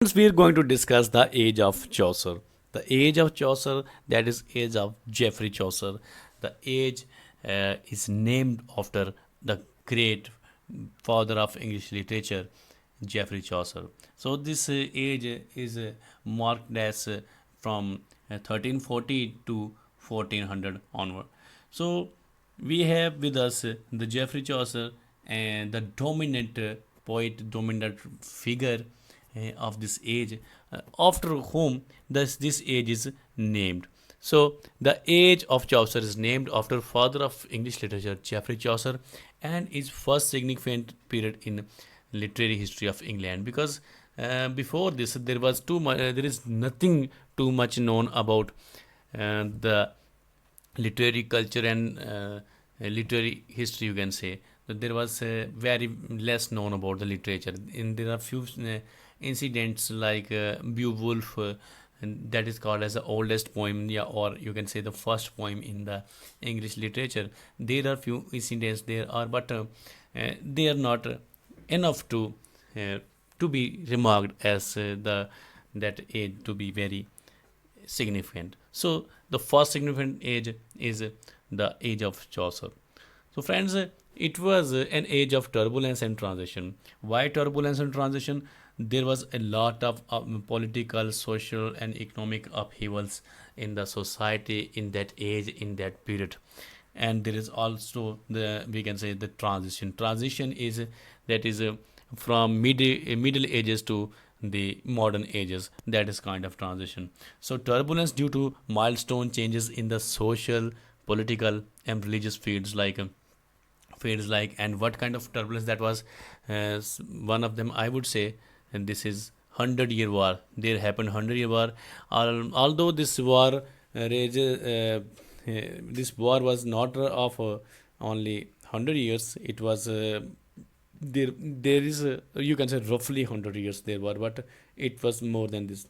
Friends, we are going to discuss the age of Chaucer. The age of Chaucer, that is age of Geoffrey Chaucer. The age is named after the great father of English literature, Geoffrey Chaucer. So this age is marked as from 1340 to 1400 onward. So we have with us the Geoffrey Chaucer and the dominant poet, dominant figure of this age, after whom this age is named. So the age of Chaucer is named after father of English literature, Geoffrey Chaucer, and is first significant period in literary history of England, because before this there was too much. There is nothing too much known about the literary culture and literary history, you can say that there was very less known about the literature. And there are few incidents like Beowulf, and that is called as the oldest poem, yeah, or you can say the first poem in the English literature. There are few incidents there are, but they are not enough uh, to be remarked as the that age to be very significant. So the first significant age is the age of Chaucer. So friends, it was an age of turbulence and transition. Why turbulence and transition? There was a lot of political, social, and economic upheavals in the society in that age, in that period. And there is also the, we can say, the transition. Transition is that is from middle ages to the modern ages. That is kind of transition. So turbulence due to milestone changes in the social, political, and religious fields like, and what kind of turbulence that was. One of them I would say, and this is 100-year war. There happened 100-year war. Although this war this war was not of only 100 years. It was there is you can say roughly 100 years there were, but it was more than this.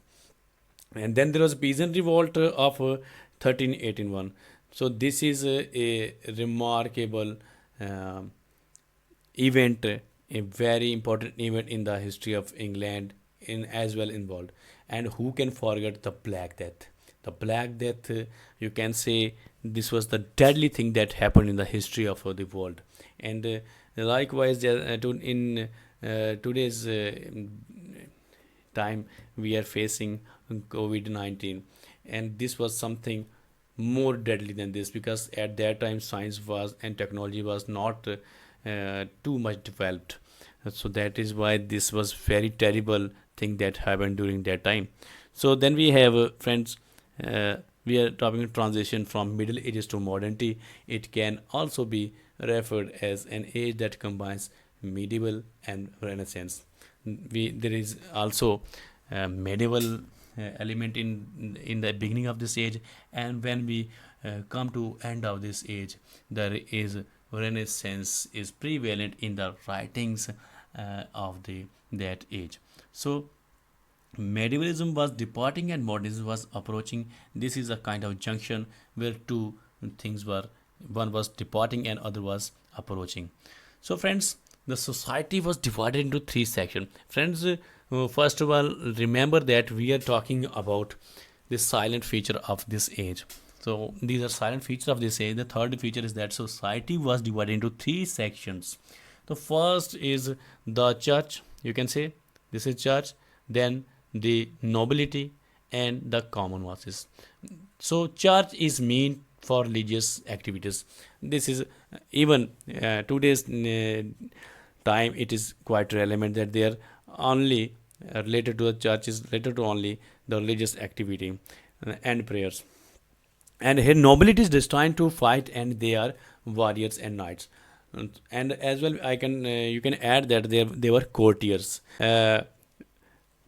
And then there was Peasant Revolt of 1381. So this is a remarkable um event, a very important event in the history of England, in as well involved. And who can forget the Black Death? The Black Death, you can say, this was the deadly thing that happened in the history of the world. And likewise, in today's time, we are facing COVID 19, and this was something more deadly than this, because at that time science was and technology was not too much developed. So that is why this was very terrible thing that happened during that time. So then we have friends, we are talking transition from middle ages to modernity. It can also be referred as an age that combines medieval and renaissance. There is also a medieval element in the beginning of this age, and when we come to end of this age, there is renaissance is prevalent in the writings of the that age. So medievalism was departing and modernism was approaching. This is a kind of junction where two things were, one was departing and other was approaching. So friends, the society was divided into three sections. Friends, first of all, remember that we are talking about the silent feature of this age. So these are silent features of this age. The third feature is that society was divided into three sections. The first is the church, you can say this is church, then the nobility and the common masses. So church is meant for religious activities. This is even today's time, it is quite relevant that they are only related to the church is related to only the religious activity and prayers. And here nobility is destined to fight, and they are warriors and knights. And as well, I can you can add that they were courtiers.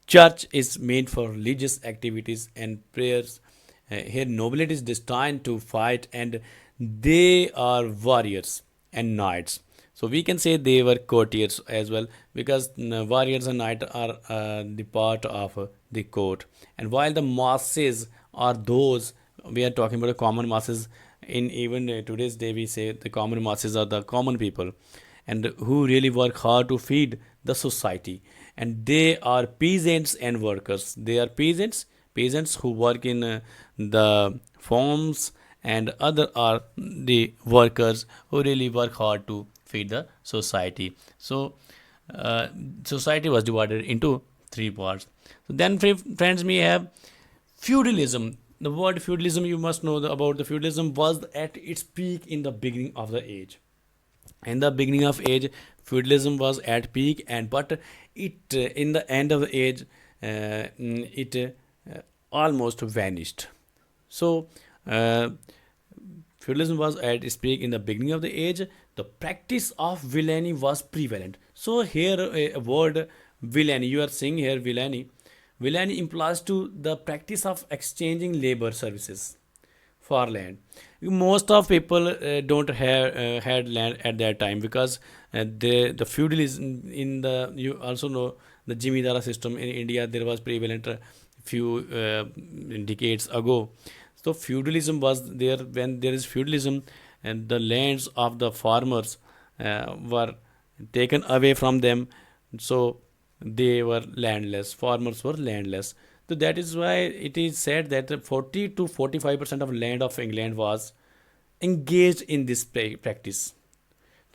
Church is made for religious activities and prayers. Here nobility is destined to fight, and they are warriors and knights. So we can say they were courtiers as well, because warriors and knights are the part of the court. And while the masses are those, we are talking about the common masses. In even today's day, we say the common masses are the common people, and who really work hard to feed the society. and they are peasants and workers. They are peasants who work in the farms, and other are the workers who really work hard to feed the society. So uh, society was divided into three parts. So then, friends, we have feudalism. The word feudalism, you must know about the feudalism, was at its peak in the beginning of the age. In the beginning of age, feudalism was at peak, and but it in the end of the age, it almost vanished. So uh, feudalism was at its peak in the beginning of the age. The practice of villainy was prevalent. So here a word villainy, you are seeing here villainy. Villainy implies to the practice of exchanging labor services for land. Most of people don't have had land at that time, because the feudalism in the, you also know, the jimidara system in India, there was prevalent few decades ago. So feudalism was there. When there is feudalism, and the lands of the farmers were taken away from them, so they were landless. Farmers were landless. So that is why it is said that 40 to 45% of land of England was engaged in this practice.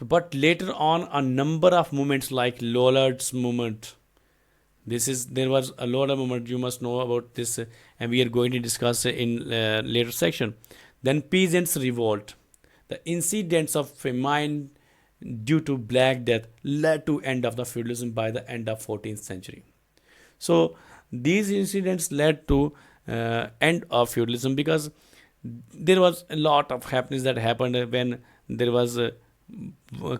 So, but later on, a number of movements like Lollard's movement, this is, there was a Lollard movement, you must know about this, and we are going to discuss in later section. Then Peasants Revolt, the incidents of famine due to Black Death led to end of the feudalism by the end of 14th century. So these incidents led to end of feudalism, because there was a lot of happenings that happened when there was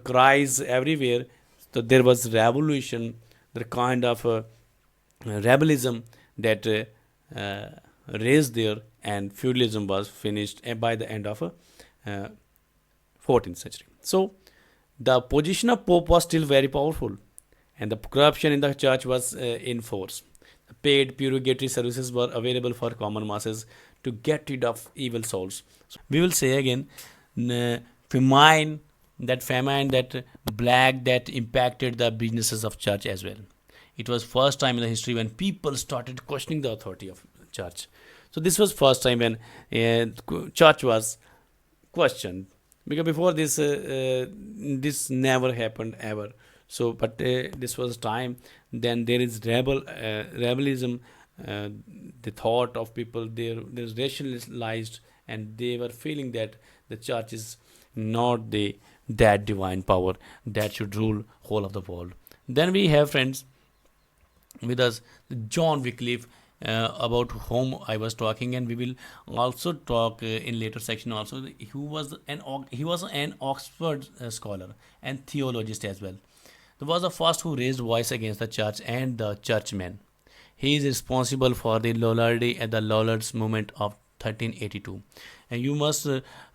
cries everywhere. So there was revolution, the kind of rebellism that uh, raised there, and feudalism was finished by the end of 14th century. So the position of Pope was still very powerful, and the corruption in the church was in force. Paid purgatory services were available for common masses to get rid of evil souls. So we will say again, famine, that black that impacted the businesses of church as well. It was first time in the history when people started questioning the authority of church. So this was first time when church was questioned, because before this this never happened ever. So but this was time. Then there is rebellism, uh, the thought of people there's rationalized, and they were feeling that the church is not the that divine power that should rule whole of the world. Then we have, friends, with us John Wycliffe, about whom I was talking, and we will also talk in later section also. He was an Oxford scholar and theologist as well. He was the first who raised voice against the church and the churchmen. He is responsible for the Lollardy and the Lollards movement of 1382, and you must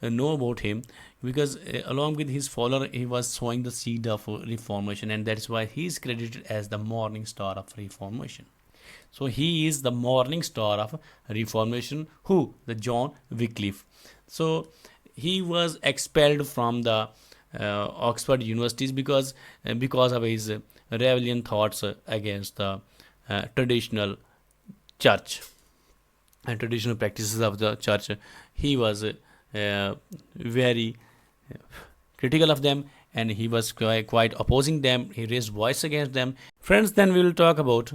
know about him, because along with his follower he was sowing the seed of reformation, and that is why he is credited as the morning star of reformation. So he is the morning star of reformation. Who? The John Wycliffe. So he was expelled from the Oxford universities because of his rebellion thoughts against the traditional church and traditional practices of the church. He was very critical of them, and he was quite opposing them. He raised voice against them. Friends, then we will talk about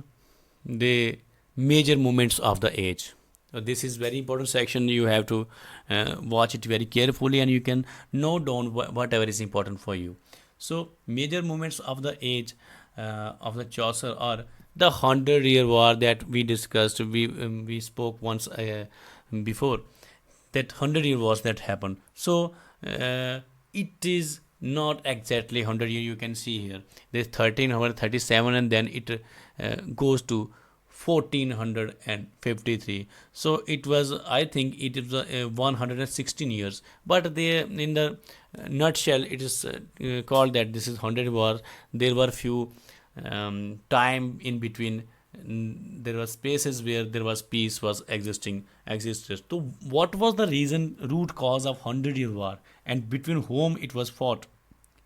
the major movements of the age. So this is very important section. You have to watch it very carefully, and you can note down whatever is important for you. So major movements of the age of the Chaucer are the 100-Year War that we discussed. We spoke once before that 100-year wars that happened. So it is not exactly 100 year. You can see here there's 1337, and then it goes to 1453. So it was, I think it is 116 years, but they, in the nutshell, it is called that this is 100 wars. There were few time in between. There were spaces where there was peace was existed. So what was the root cause of 100-year war, and between whom it was fought?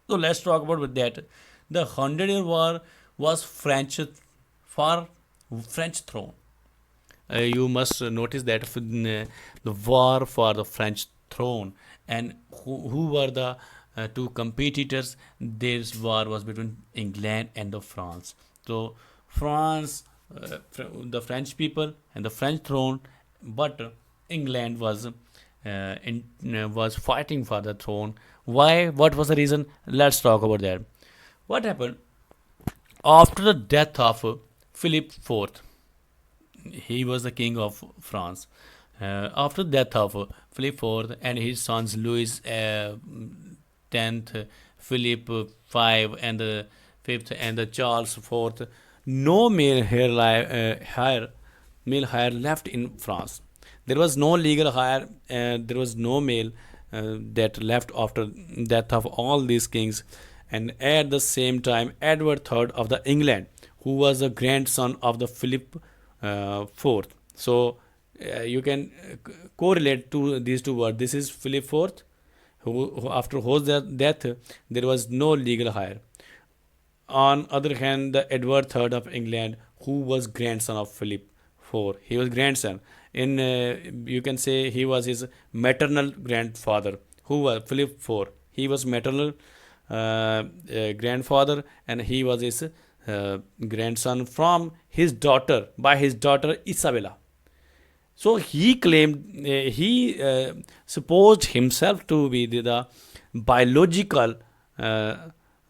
So let's talk about with that. The 100-year war was French for French throne. You must notice that the war for the French throne, and who were the two competitors. This war was between England and the France. So France, the French people and the French throne, but England was fighting for the throne. Why? What was the reason? Let's talk about that. What happened after the death of Philip IV? He was the king of France. After the death of Philip IV and his sons Louis X, Philip V, and the fifth, and the Charles IV, no male heir left in France. There was no legal heir. There was no male that left after death of all these kings. And at the same time, Edward III of the England, who was the grandson of the Philip fourth. So you can correlate to these two words. This is Philip IV, who after whose death there was no legal heir. On other hand, the Edward III of England, who was grandson of Philip IV, he was grandson. In you can say he was his maternal grandfather. Who was Philip IV? He was maternal grandfather, and he was his grandson from his daughter, by his daughter Isabella. So he claimed, supposed himself to be the biological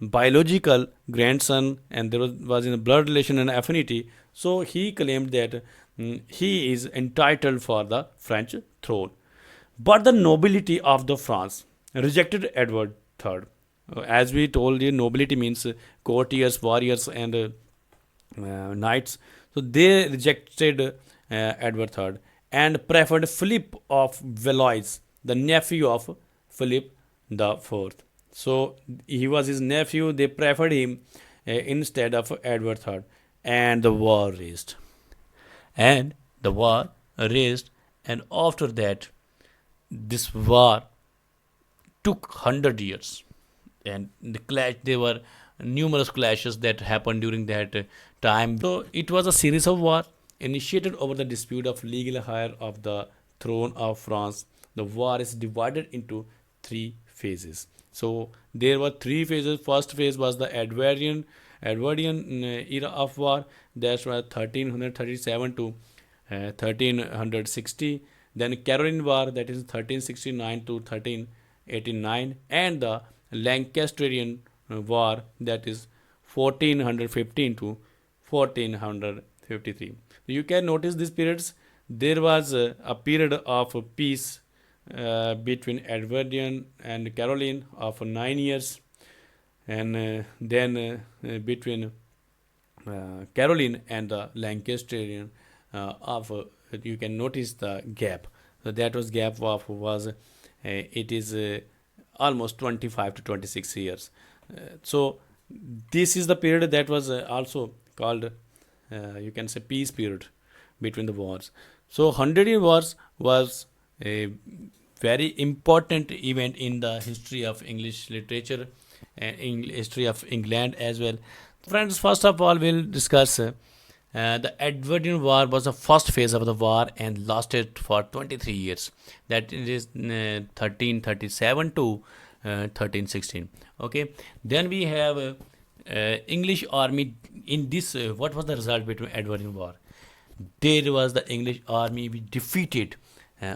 biological grandson, and there was in a blood relation and affinity. So he claimed that he is entitled for the French throne. But the nobility of the France rejected Edward III. As we told you, nobility means courtiers, warriors, and knights. So they rejected Edward III and preferred Philip of Valois, the nephew of Philip the Fourth. So he was his nephew. They preferred him instead of Edward III, and the war raged. And the war raged, and after that, this war took 100 years, and the clash. There were numerous clashes that happened during that time. So it was a series of war initiated over the dispute of legal heir of the throne of France. The war is divided into three phases. So there were three phases. First phase was the Edwardian era of war. That's was 1337 to 1360. Then Caroline War, that is 1369 to 1389, and the Lancastrian War, that is 1415 to 1453. You can notice these periods. There was a period of peace between Edwardian and Caroline of 9 years, and then between Caroline and the Lancastrian of you can notice the gap. So that was gap of was it is almost 25 to 26 years. So this is the period that was also called you can say peace period between the wars. So 100-year wars was a very important event in the history of English literature and history of England as well. Friends, first of all, we'll discuss the Edwardian War was the first phase of the war and lasted for 23 years. That is 1337 to 1316. Okay. Then we have English army. In this, what was the result between Edwardian War? There was the English army we defeated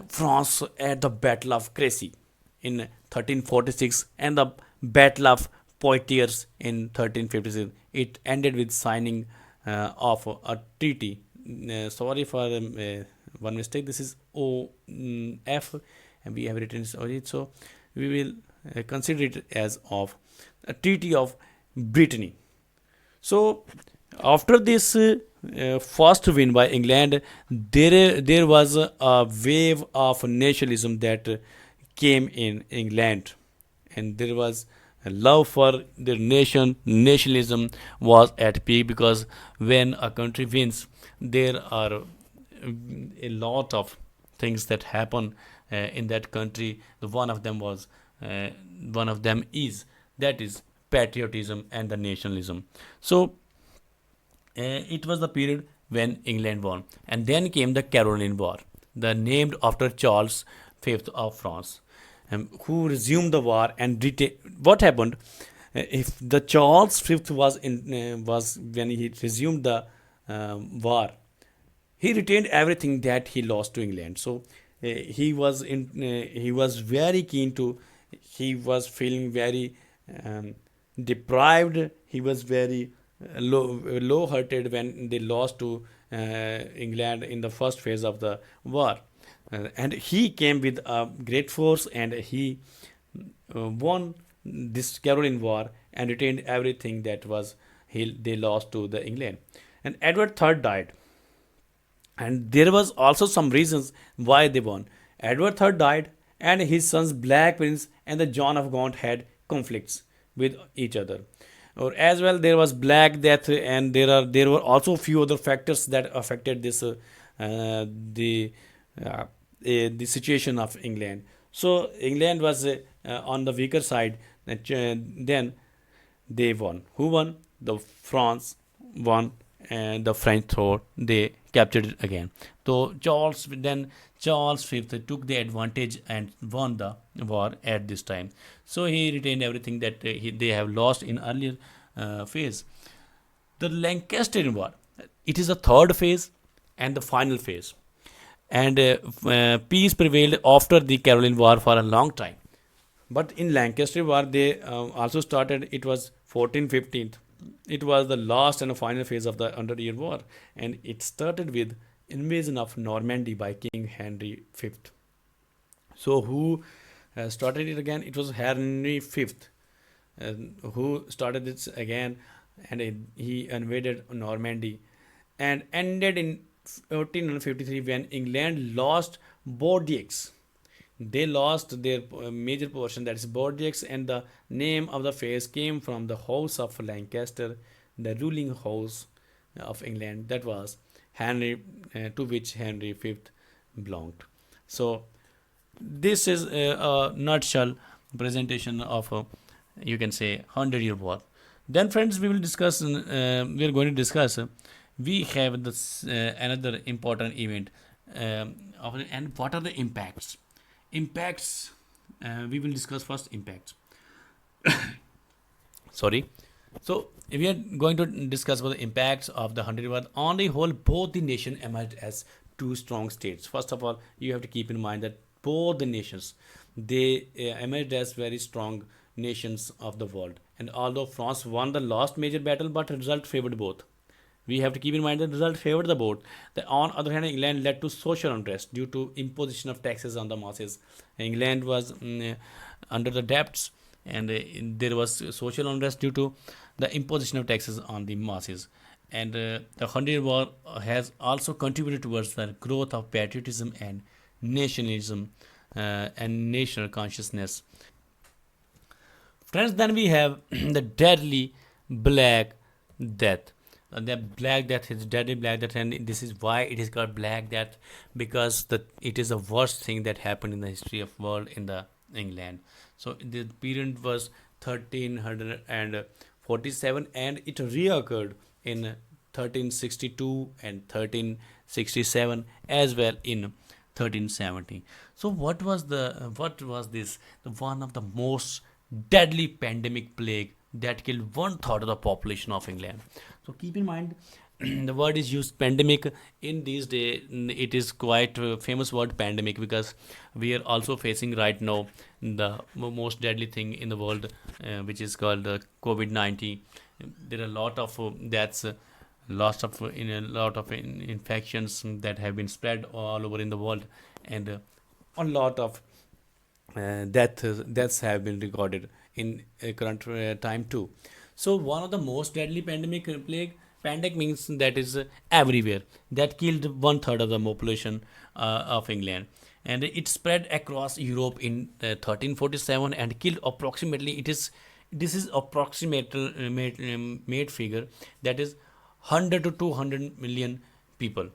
France at the Battle of Crecy in 1346 and the Battle of Poitiers in 1356. It ended with signing of a treaty. Sorry for one mistake. This is OF, and we have written it. So we will consider it as of a treaty of Brittany. So after this first win by England, there was a wave of nationalism that came in England, and there was a love for their nation. Nationalism was at peak because when a country wins, there are a lot of things that happen in that country. One of them was one of them is that is patriotism and the nationalism. So It was the period when England won. And then came the Caroline War, the named after Charles V of France, who resumed the war and what happened if the Charles V was when he resumed the war, he retained everything that he lost to England. So he was very keen to. He was feeling very um, deprived. He was very low hearted when they lost to England in the first phase of the war. And he came with a great force, and he won this Caroline War and retained everything that was they lost to the England. And Edward III died, and there was also some reasons why they won. Edward III died, and his sons Black Prince and the John of Gaunt had conflicts with each other. Or as well, there was Black Death, and there were also few other factors that affected this uh, the the situation of England. So England was on the weaker side. Then they won. Who won? The France won, and the French thought they captured it again. So Charles V took the advantage and won the war at this time. So he retained everything that they have lost in earlier phase. The Lancastrian War. It is the third phase and the final phase, and peace prevailed after the Caroline War for a long time. But in Lancaster War, they also started. It was 1415. It was the last and final phase of the Hundred Year War, and it started with invasion of Normandy by King Henry V. So who started it again? It was Henry V, who started this again, and he invaded Normandy, and ended in 1453 when England lost Bordeaux. They lost their major portion, that is Bordeaux, and the name of the phase came from the House of Lancaster, the ruling house of England, that was Henry, to which Henry V belonged. So this is a nutshell presentation of you can say 100-year war. Then friends, we will discuss. We are going to discuss. We have this another important event, and what are the impacts? Impacts. We will discuss first impacts. Sorry. So we are going to discuss about the impacts of the 100-year war. On the whole, both the nation emerged as two strong states. First of all, you have to keep in mind that both the nations, they emerged as very strong nations of the world. And although France won the last major battle, but the result favored both. We have to keep in mind that the result favored the both. On the other hand, England led to social unrest due to imposition of taxes on the masses. England was under the debts, and there was social unrest due to the imposition of taxes on the masses. And the Hundred War has also contributed towards the growth of patriotism and nationalism and national consciousness. Friends, then we have the deadly Black Death. The Black Death is deadly Black Death, and this is why it is called Black Death, because it is the worst thing that happened in the history of world in the England. So the period was 1347, and it reoccurred in 1362 and 1367 as well in 1370. So what was this? The one of the most deadly pandemic plague that killed one third of the population of England. So keep in mind, the word is used pandemic in these days. It is quite a famous word pandemic, because we are also facing right now the most deadly thing in the world, which is called COVID-19. There are a lot of deaths, a lot of infections that have been spread all over in the world, and a lot of deaths have been recorded in current time too. So one of the most deadly pandemic means that is everywhere, that killed one third of the population of England, and it spread across Europe in 1347 and killed approximately, this is approximate made figure, that is 100 to 200 million people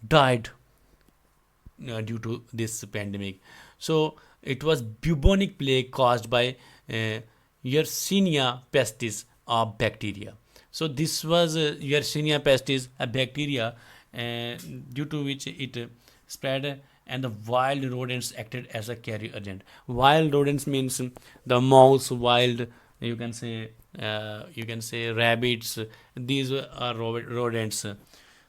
died due to this pandemic. So it was bubonic plague caused by Yersinia pestis, of bacteria. So this was Yersinia pestis, a bacteria due to which it spread, and the wild rodents acted as a carrier agent. Wild rodents means the mouse, wild, you can say rabbits. These are rodents.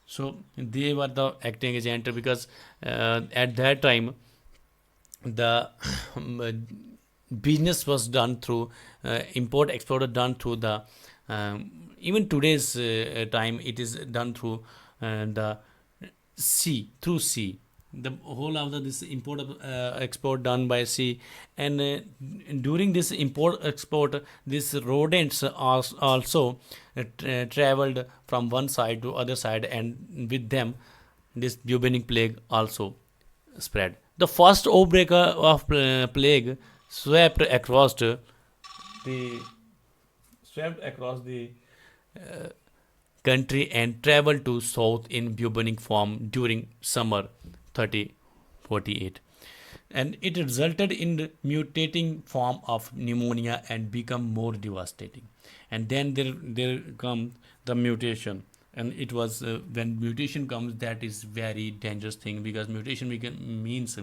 So they were the acting agent because at that time the business was done through import export done through the even today's time it is done through the through sea. The whole of this import export done by sea, and during this import export, these rodents also traveled from one side to other side, and with them, this bubonic plague also spread. The first outbreak of plague swept across the uh, country and traveled to south in bubonic form during summer 3048, and it resulted in the mutating form of pneumonia and become more devastating. And then there comes the mutation, and it was when mutation comes, that is very dangerous thing, because mutation means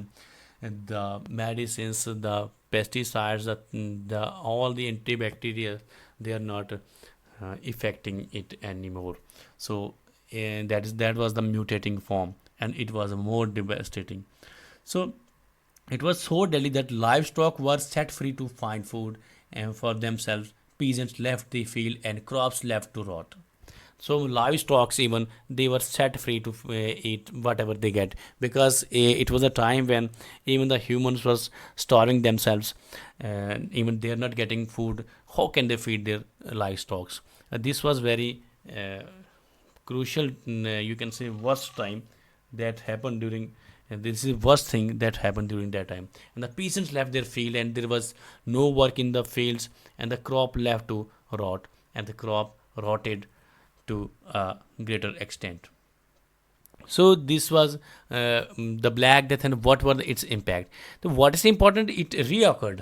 the medicines, the pesticides, the all the antibacteria, they are not affecting it anymore. So that was the mutating form, and it was more devastating. So it was so deadly that livestock were set free to find food and for themselves. Peasants left the field and crops left to rot. So livestock, even they were set free to eat whatever they get, because it was a time when even the humans was starving themselves, and even they are not getting food. How can they feed their livestock? This was very crucial, you can say worst time that happened during, this is worst thing that happened during that time. And the peasants left their field, and there was no work in the fields, and the crop left to rot, and the crop rotted to a greater extent. So this was the Black Death, and what were its impact. So what is important, it reoccurred.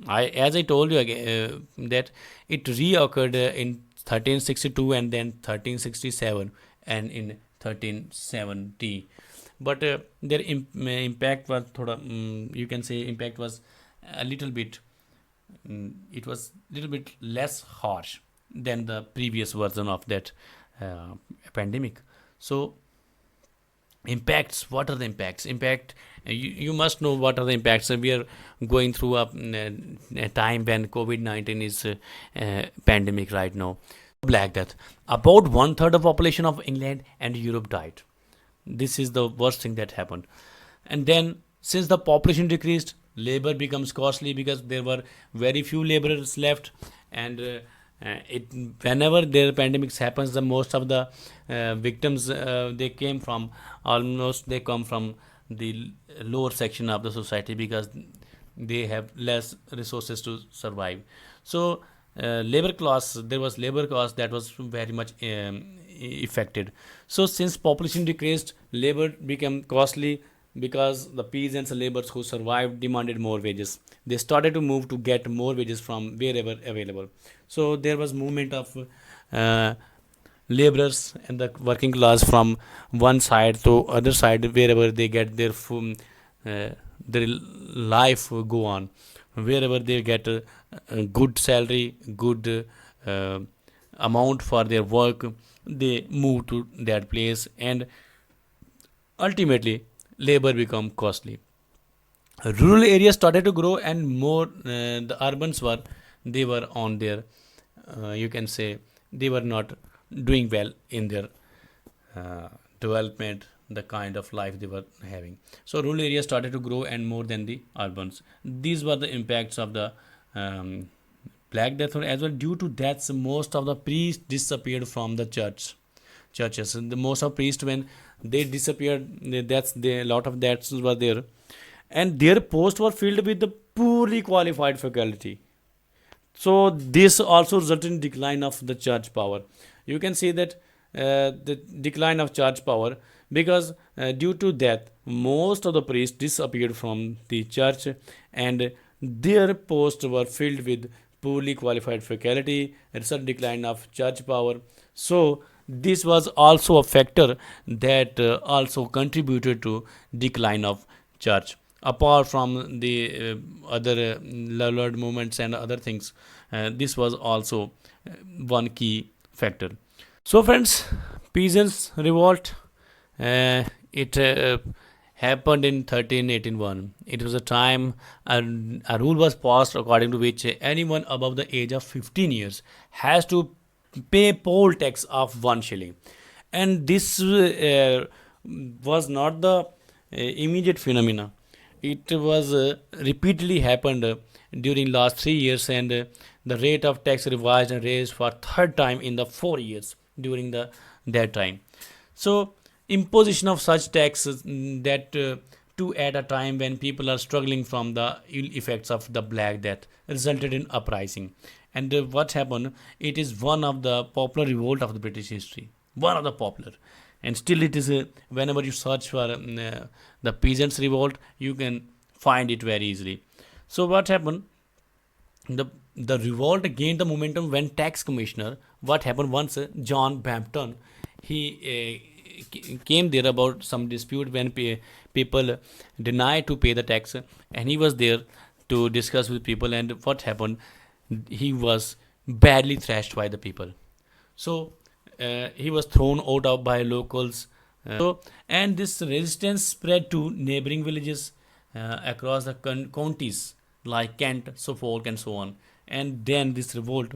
As I told you again, that it reoccurred in 1362 and then 1367 and in 1370. But their impact was you can say impact was a little bit, it was little bit less harsh than the previous version of that pandemic. So impacts, what are the impacts? You must know what are the impacts. So we are going through a time when COVID-19 is pandemic right now. Black Death, about one third of population of England and Europe died. This is the worst thing that happened. And then since the population decreased, labor becomes costly because there were very few laborers left, and it whenever there pandemics happens, the most of the victims they come from the lower section of the society, because they have less resources to survive. So labor class, there was labor cost that was very much affected. So since population decreased, labor became costly, because the peasants and laborers who survived demanded more wages. They started to move to get more wages from wherever available. So there was movement of laborers and the working class from one side to other side, wherever they get their life go on, wherever they get a good salary, good amount for their work, they move to that place, and ultimately labor become costly. Rural areas started to grow, and more the urbans were, they were on their you can say they were not doing well in their development, the kind of life they were having. So rural areas started to grow and more than the urbans. These were the impacts of the Black Death as well. Due to deaths, most of the priests disappeared from the churches. And the most of priests, when they disappeared, a lot of deaths were there, and their posts were filled with the poorly qualified faculty. So this also resulted in decline of the church power. You can see that the decline of church power, because due to that, most of the priests disappeared from the church, and their posts were filled with poorly qualified faculty, recent decline of church power. So this was also a factor that also contributed to decline of church. Apart from the other Lollard movements and other things, this was also one key factor. So, friends, Peasants Revolt, it happened in 1381. It was a time a rule was passed according to which anyone above the age of 15 years has to pay poll tax of 1 shilling. And this was not the immediate phenomena. It was repeatedly happened during last 3 years, and the rate of tax revised and raised for third time in the 4 years during the that time. So imposition of such taxes that to at a time when people are struggling from the ill effects of the Black Death resulted in uprising. And what happened? It is one of the popular revolt of the British history. One of the popular, and still it is whenever you search for the Peasants Revolt, you can find it very easily. So what happened? The revolt gained the momentum when tax commissioner, what happened once, John Bampton, he came there about some dispute when people denied to pay the tax, and he was there to discuss with people. And what happened? He was badly thrashed by the people. So he was thrown out of by locals. And this resistance spread to neighboring villages across the counties like Kent, Suffolk, and so on. And then this revolt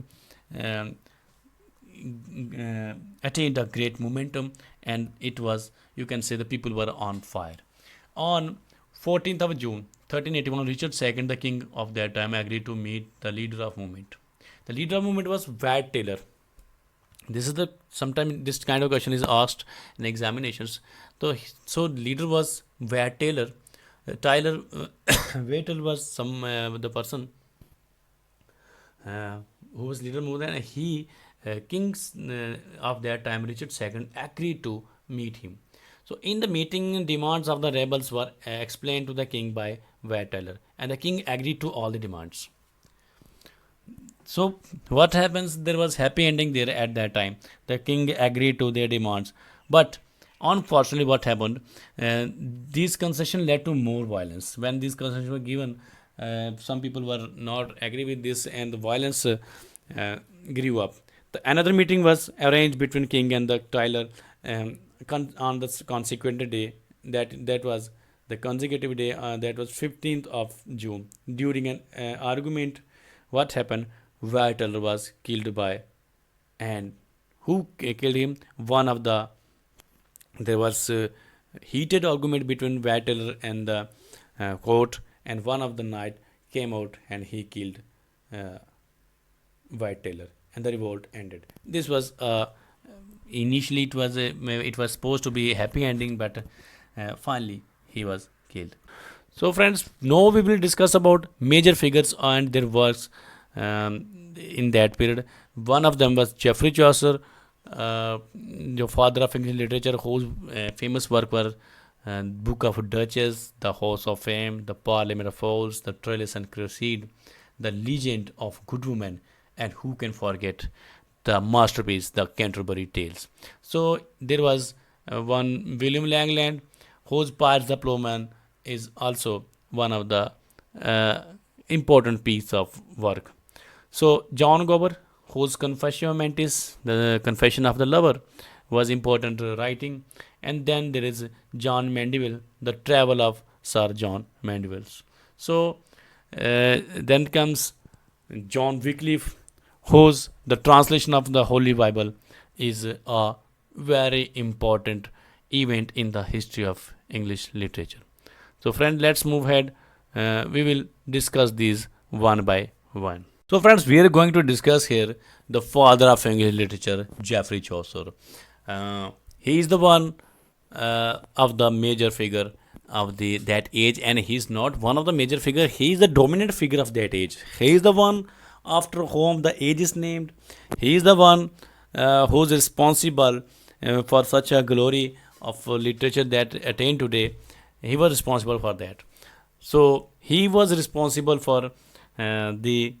um, attained a great momentum, and it was, you can say, the people were on fire. On 14th of June 1381, Richard II, the king of that time, agreed to meet the leader of movement. The leader of movement was Wat Taylor. This is the sometimes this kind of question is asked in examinations. So leader was Wat Taylor. Tyler Wat Taylor was some the person who was leader more than he kings of that time, Richard II, agreed to meet him. So in the meeting, demands of the rebels were explained to the king by Wat Taylor, and the king agreed to all the demands. So what happens? There was happy ending there at that time. The king agreed to their demands, but unfortunately, what happened? These concessions led to more violence. When these concessions were given, some people were not agree with this, and the violence grew up. Another meeting was arranged between king and the Tyler on the consequent day. That was the consecutive day. That was 15th of June. During an argument, what happened? Whitehall was killed by, and who killed him? One of the there was heated argument between Whitehall and the court, and one of the knight came out and he killed Whitehall, and the revolt ended. This was initially it was supposed to be a happy ending, but finally he was killed. So friends, now we will discuss about major figures and their works in that period. One of them was Geoffrey Chaucer, the father of English literature, whose famous work were Book of Duchess, The House of Fame, The Parliament of Fowls, The Turbulence and Crusade, The Legend of Good Woman, and who can forget the masterpiece, The Canterbury Tales. So there was one William Langland, whose Piers the Plowman is also one of the important piece of work. So John Gower, whose Confessio Mentis, the Confession of the Lover, was important writing. And then there is John Mandeville, The Travel of Sir John Mandeville. So then comes John Wycliffe, whose the translation of the Holy Bible is a very important event in the history of English literature. So friends, let's move ahead. We will discuss these one by one. So friends, we are going to discuss here the father of English literature, Geoffrey Chaucer. He is the one of the major figure of that age, and he is not one of the major figure. He is the dominant figure of that age. He is the one after whom the age is named. He is the one who is responsible for such a glory of literature that attained today. He was responsible for that. So he was responsible for the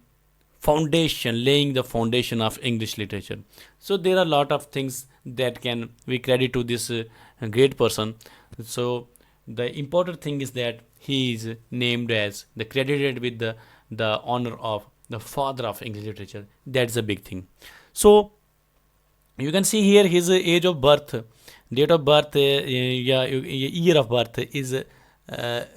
foundation, laying the foundation of English literature. So there are a lot of things that can we credit to this great person. So the important thing is that he is named as the credited with the honor of the father of English literature. That's a big thing. So you can see here his age of birth, date of birth, yeah, year of birth is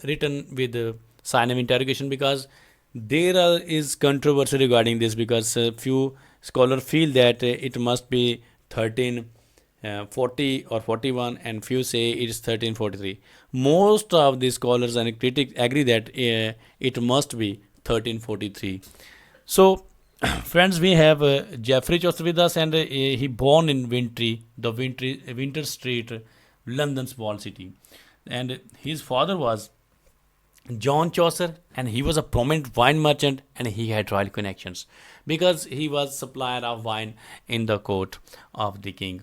written with sign of interrogation, because is controversy regarding this, because few scholars feel that it must be 1340 or 41, and few say it is 1343. Most of the scholars and critics agree that it must be 1343. So, friends, we have Geoffrey Chaucer with us, and he born in Winter Street, London's walled city, and his father was John Chaucer, and he was a prominent wine merchant, and he had royal connections because he was supplier of wine in the court of the king.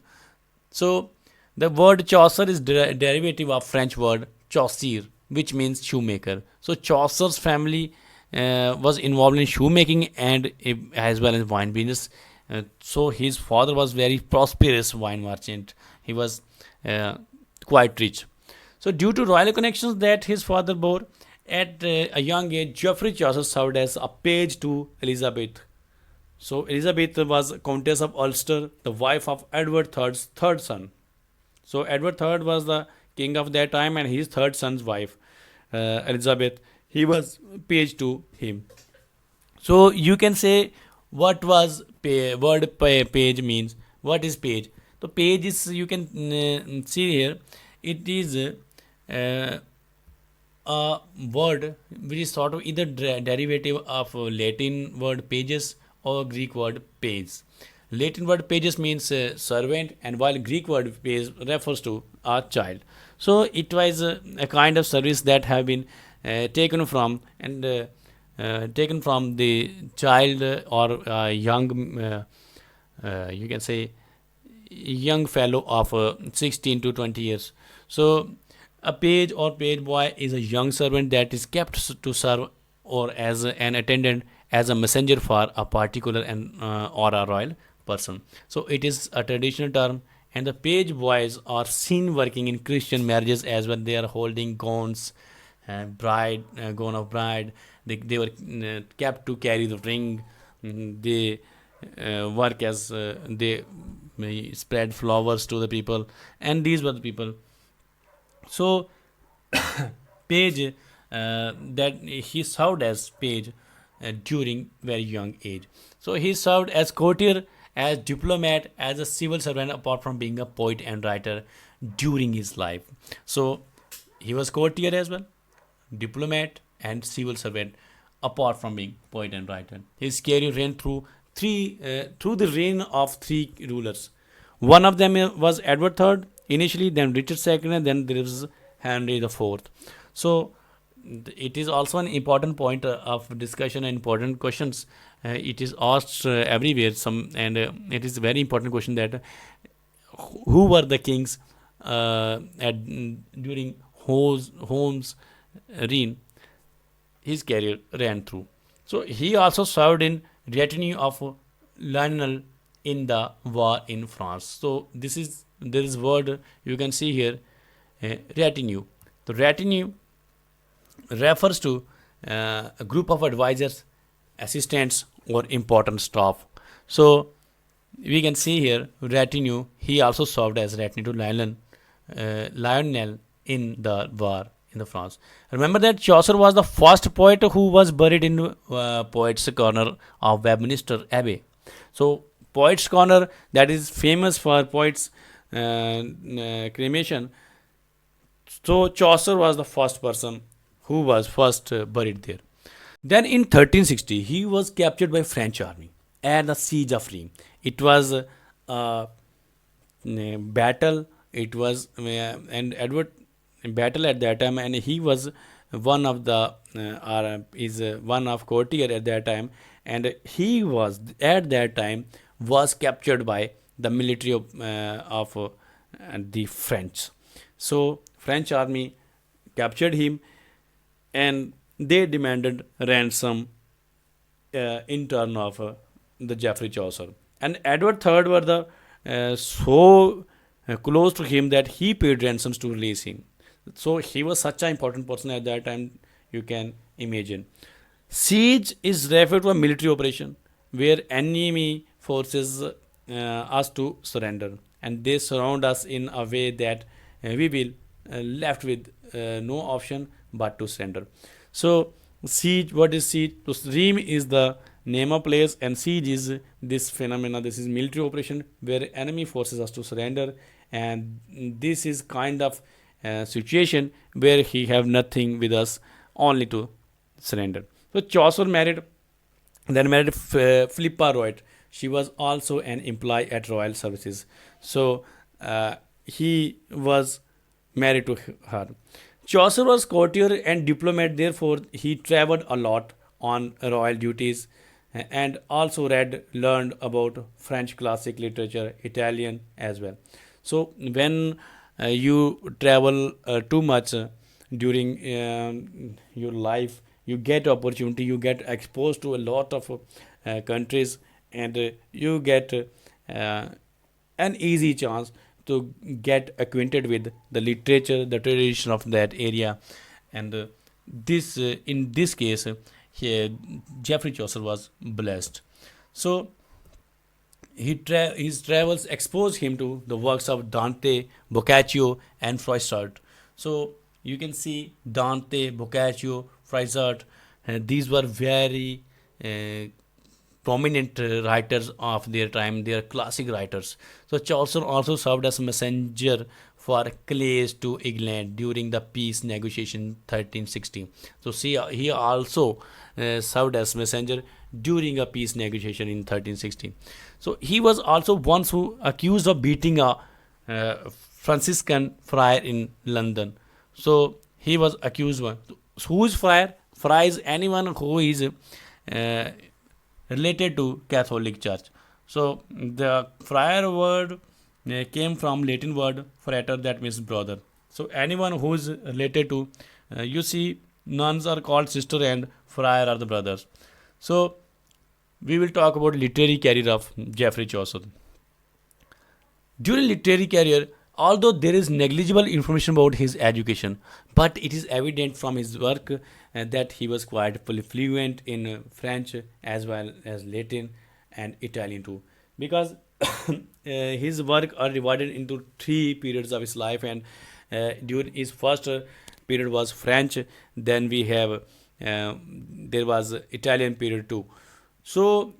So the word Chaucer is derivative of French word chaussure, which means shoemaker. So Chaucer's family was involved in shoemaking and as well as wine business. So his father was very prosperous wine merchant. He was quite rich. So due to royal connections that his father bore, at a young age, Geoffrey Chaucer served as a page to Elizabeth. So Elizabeth was Countess of Ulster, the wife of Edward III's third son. So Edward III was the king of that time, and his third son's wife, Elizabeth, he was page to him. So you can say what was page means. What is page? So page is, you can see here, it is a word which is sort of either derivative of Latin word pages or Greek word page. Latin word pages means servant, and while Greek word page refers to a child. So it was a kind of service that have been taken from the child or young, you can say, young fellow of 16 to 20 years. So a page or page boy is a young servant that is kept to serve or as an attendant, as a messenger for a particular and or a royal person. So it is a traditional term, and the page boys are seen working in Christian marriages as well. They are holding gowns, gown of bride. They were kept to carry the ring. They work as they spread flowers to the people, and these were the people. So page, that he served as page during very young age. So he served as courtier, as diplomat, as a civil servant, apart from being a poet and writer during his life. So he was courtier as well, diplomat, and civil servant, apart from being poet and writer. His career ran through the reign of three rulers. One of them was Edward III initially, then Richard II, and then there is Henry IV. So it is also an important point of discussion and important questions. It is asked everywhere. It is a very important question that who were the kings during Holmes' reign. His career ran through. So he also served in retinue of Lionel in the war in France. So there is word you can see here, retinue. The retinue refers to a group of advisors, assistants, or important staff. So we can see here retinue. He also served as retinue to Lionel in the war in the France. Remember that Chaucer was the first poet who was buried in Poets' Corner of Westminster Abbey. So Poets' Corner, that is famous for poets' cremation. So Chaucer was the first person who was first buried there. Then in 1360, he was captured by French army at the siege of Rheims. It was a battle. It was and Edward battle at that time, and he was one of the one of courtier at that time, and he was at that time was captured by the military of the French. So French army captured him, and they demanded ransom in turn of the Geoffrey Chaucer. And Edward III were the so close to him that he paid ransoms to release him. So he was such an important person at that time, you can imagine. Siege is referred to a military operation where enemy forces us to surrender, and they surround us in a way that we will left with no option but to surrender. So siege, what is siege? So Ream is the name of place, and siege is this phenomena. This is military operation where enemy forces us to surrender, and this is kind of situation where he have nothing with us, only to surrender. So Chaucer married Philippa Royd. She was also an employee at royal services. So he was married to her. Chaucer was courtier and diplomat, therefore he traveled a lot on royal duties and also learned about French classic literature, Italian as well. So when you travel too much during your life, you get opportunity, you get exposed to a lot of countries, and you get an easy chance to get acquainted with the literature, the tradition of that area. And this in this case Geoffrey Chaucer was blessed. So his travels exposed him to the works of Dante, Boccaccio, and Froissart. So you can see Dante, Boccaccio, Froissart. These were very prominent writers of their time. They are classic writers. So Chaucer also served as messenger for Calais to England during the peace negotiation 1360. So see, he also served as messenger during a peace negotiation in 1360. So he was also once who accused of beating a Franciscan friar in London. So he was accused one. Who is friar? Friar is anyone who is related to Catholic Church. So the friar word came from Latin word frater, that means brother. So anyone who is related to, you see, nuns are called sister and friar are the brothers. So we will talk about literary career of Geoffrey Chaucer. During literary career, although there is negligible information about his education, but it is evident from his work that he was quite fluent in French as well as Latin and Italian too, because his work are divided into three periods of his life, and during his first period was French, then we have there was Italian period too. So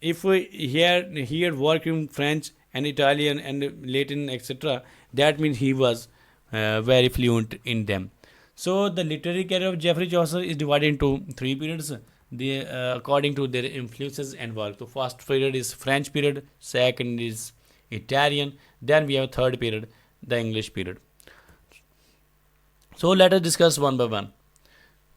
if he had worked in French and Italian and Latin, etc., that means he was very fluent in them. So the literary career of Geoffrey Chaucer is divided into three periods, according to their influences and work. The first period is French period, second is Italian, then we have third period, the English period. So let us discuss one by one.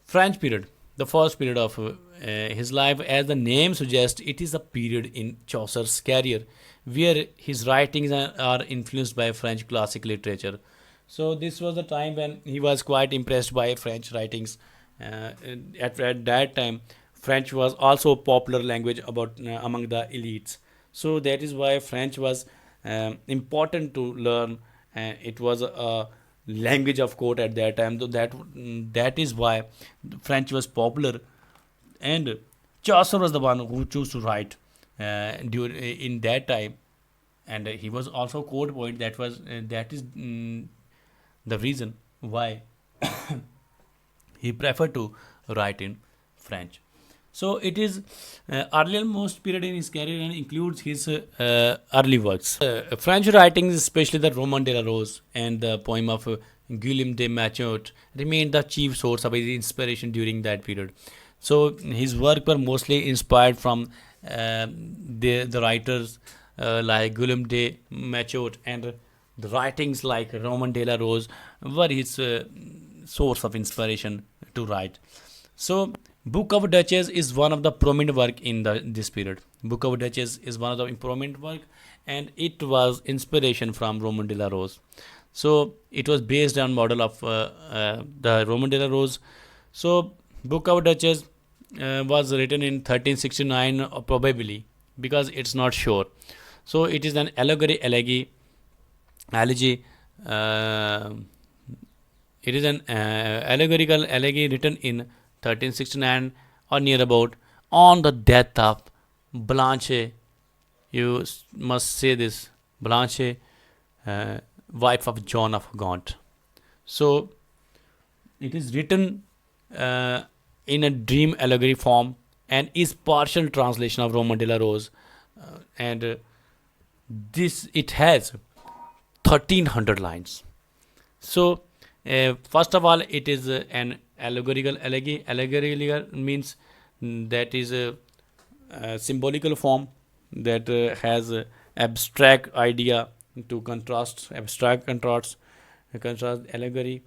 French period, the first period of his life, as the name suggests, it is a period in Chaucer's career where his writings are influenced by French classic literature. So this was the time when he was quite impressed by French writings. At that time, French was also a popular language among the elites. So that is why French was important to learn. It was a language of court at that time. So that is why French was popular, and Chaucer was the one who chose to write in that time, and he was also a court poet. That is the reason why he preferred to write in French. So it is earliest period in his career and includes his early works. French writings, especially the Roman de la Rose and the poem of Guillaume de Machaut, remained the chief source of his inspiration during that period. So his work were mostly inspired from the writers like Guillaume de Machaut, and the writings like Roman de la Rose were his source of inspiration to write. So Book of Duchess is one of the prominent work in this period. Book of Duchess is one of the prominent work, and it was inspiration from Roman de la Rose. So it was based on model of the Roman de la Rose. So Book of Duchess was written in 1369, probably, because it's not sure. So it is an elegy. Uh, it is an allegorical elegy written in 1369 or near about, on the death of Blanche. You must say this, Blanche, wife of John of Gaunt. So it is written uh, in a dream allegory form and is partial translation of Roman de la Rose, and this it has 1300 lines. So first of all, it is an allegorical elegy. Allegorical means that is a symbolical form that has a abstract idea to contrast allegory,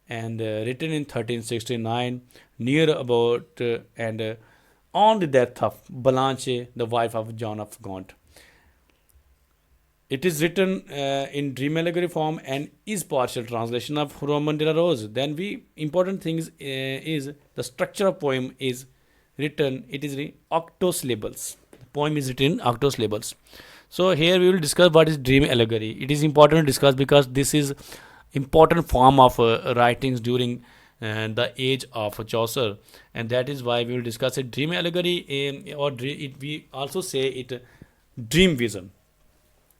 and written in 1369 near about and on the death of Blanche, the wife of John of Gaunt. It is written in dream allegory form and is partial translation of Roman de la Rose. Then we important things is the structure of poem is written. It is octosyllables. The poem is written in octosyllables. So here we will discuss what is dream allegory. It is important to discuss because this is important form of writings during the age of Chaucer, and that is why we will discuss it. Dream allegory, we also say it dream vision,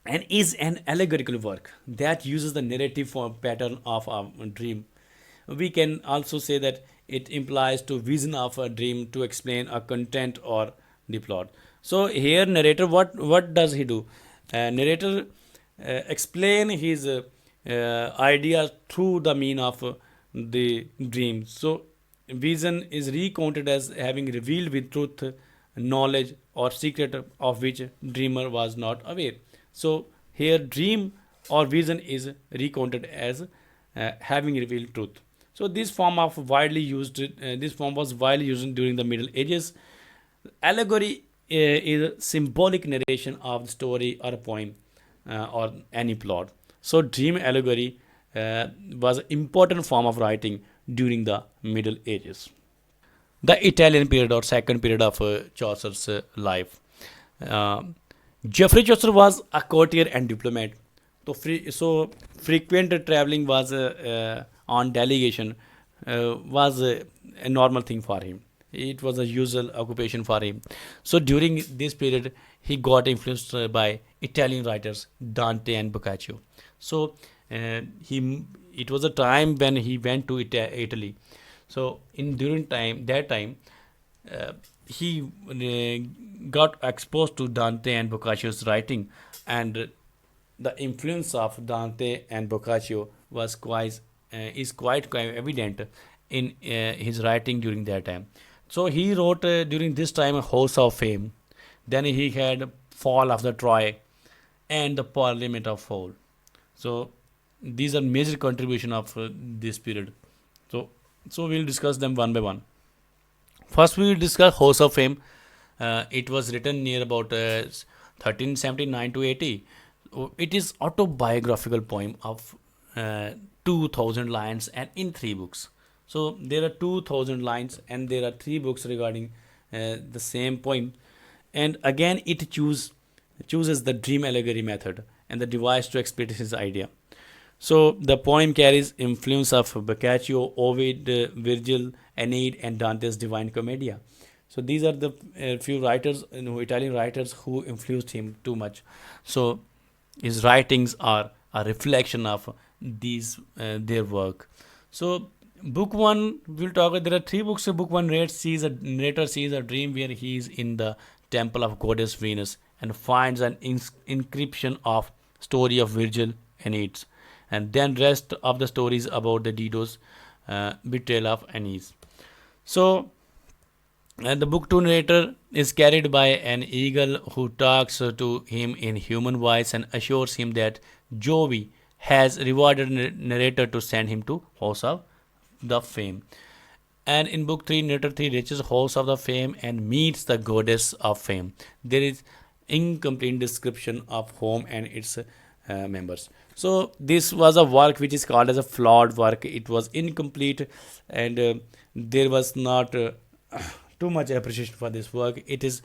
and is an allegorical work that uses the narrative form pattern of a dream. We can also say that it implies to vision of a dream to explain a content or the plot. So here narrator, what does he do? Narrator explain his idea through the mean of the dream. So vision is recounted as having revealed with truth knowledge or secret of which dreamer was not aware. So here dream or vision is recounted as having revealed truth. So this form was widely used during the Middle Ages. Allegory is symbolic narration of the story or a poem or any plot. So dream allegory was an important form of writing during the Middle Ages. The Italian period or second period of Chaucer's life. Uh, Geoffrey Chaucer was a courtier and diplomat. So frequent traveling was on delegation was a normal thing for him. It was a usual occupation for him. So during this period, he got influenced by Italian writers Dante and Boccaccio. So he it was a time when he went to Italy. So in during time he got exposed to Dante and Boccaccio's writing, and the influence of Dante and Boccaccio was quite evident in his writing during that time. So he wrote during this time a House of Fame. Then he had Fall of the Troy and the Parliament of Fall. So these are major contribution of this period. So we'll discuss them one by one. First, we will discuss House of Fame. It was written near about 1379 to 80. It is autobiographical poem of 2000 lines and in three books. So there are 2000 lines and there are three books regarding the same poem. And again, it chooses the dream allegory method and the device to explain his idea. So the poem carries influence of Boccaccio, Ovid, Virgil, Aeneid, and Dante's Divine Commedia. So these are the few writers, Italian writers who influenced him too much. So his writings are a reflection of these their work. So book one, we'll talk. There are three books. Book one, narrator sees a dream where he is in the temple of goddess Venus and finds an inscription of story of Virgil and Aeneid, and then rest of the stories about the Dido's betrayal of Aeneas. So and the book two narrator is carried by an eagle who talks to him in human voice and assures him that Jove has rewarded narrator to send him to House of the Fame. And in book 3, narrator 3 reaches House of the Fame and meets the goddess of fame. There is incomplete description of home and its members. So this was a work which is called as a flawed work. It was incomplete, and there was not too much appreciation for this work. It is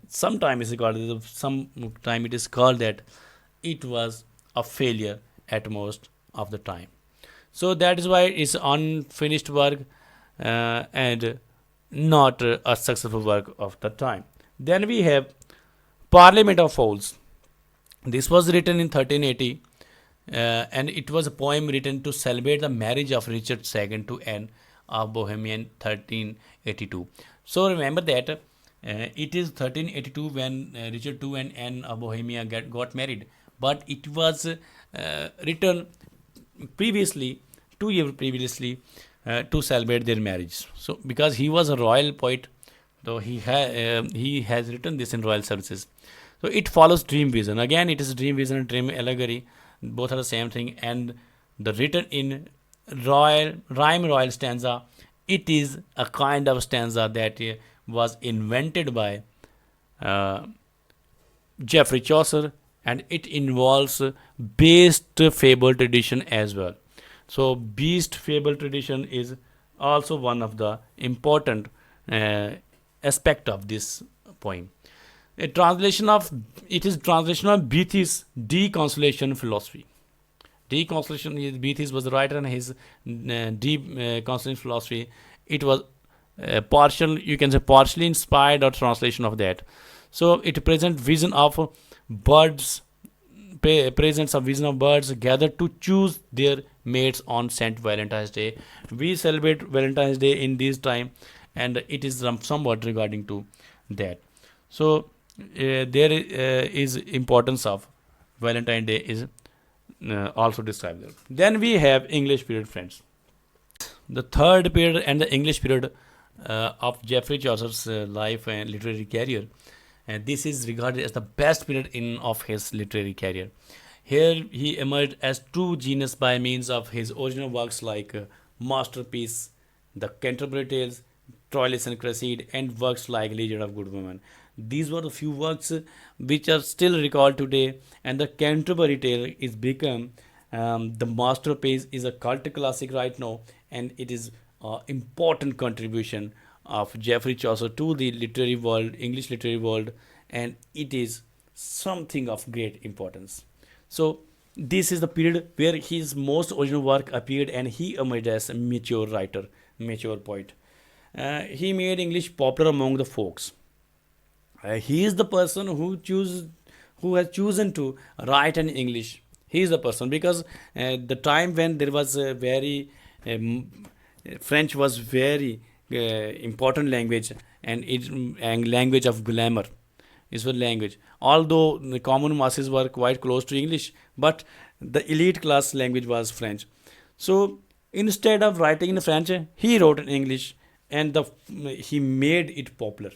sometimes it's called, sometime it is called that it was a failure at most of the time. So that is why it's unfinished work and not a successful work of the time. Then we have Parliament of Fowls. This was written in 1380 and it was a poem written to celebrate the marriage of Richard II to Anne of Bohemia in 1382. So remember that it is 1382 when Richard II and Anne of Bohemia got married, but it was written previously, 2 years previously, to celebrate their marriage. So because he was a royal poet, though he has written this in royal services. So it follows dream vision. Again, it is dream vision and dream allegory. Both are the same thing, and the written in royal stanza. It is a kind of stanza that was invented by uh, Geoffrey Chaucer, and it involves based fable tradition as well. So beast fable tradition is also one of the important uh, aspect of this poem. A translation of it is translation of Beattie's deconsolation philosophy. Deconsolation is Beatties was the writer, and his deconsolation philosophy. It was partial, you can say partially inspired or translation of that. So it presents vision of birds, presents a vision of birds gathered to choose their mates on Saint Valentine's Day. We celebrate Valentine's Day in this time, and it is somewhat regarding to that. So there is importance of Valentine Day is also described there. Then we have English period, friends. The third period and the English period of Geoffrey Chaucer's life and literary career. And this is regarded as the best period of his literary career. Here he emerged as true genius by means of his original works like Masterpiece, The Canterbury Tales, Troilus and Cresside, and works like Legend of Good Women. These were the few works which are still recalled today, and the Canterbury Tale is become the masterpiece, is a cult classic right now, and it is an important contribution of Geoffrey Chaucer to the literary world, English literary world, and it is something of great importance. So this is the period where his most original work appeared, and he emerged as a mature writer, mature poet. He made English popular among the folks. He is the person who has chosen to write in English. He is the person because the time when there was a very French was very important language, and language of glamour is the language. Although the common masses were quite close to English, but the elite class language was French. So instead of writing in French, he wrote in English, and he made it popular.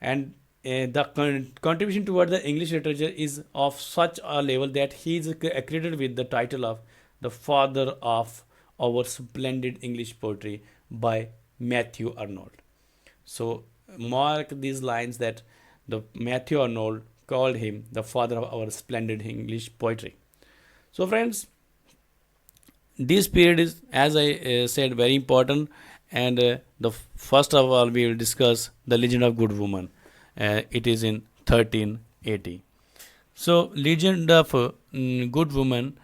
And the contribution toward the English literature is of such a level that he is accredited with the title of the father of our splendid English poetry by Matthew Arnold. So mark these lines that the Matthew Arnold called him the father of our splendid English poetry. So friends, this period is, as I said, very important, and the first of all we will discuss the Legend of Good Woman. It is in 1380. So Legend of Good Woman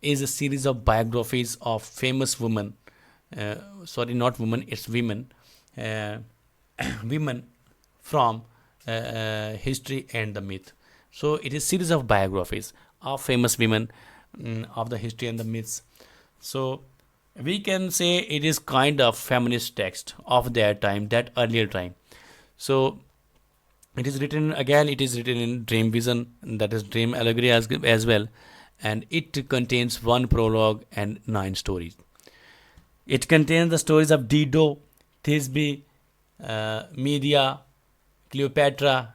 is a series of biographies of famous women. Sorry, not women, it's women. Women from history and the myth. So it is series of biographies of famous women of the history and the myths. So we can say it is kind of feminist text of that time, that earlier time. So it is written again. It is written in dream vision, that is dream allegory as well, and it contains one prologue and 9 stories. It contains the stories of Dido, Thisbe, Medea, Cleopatra.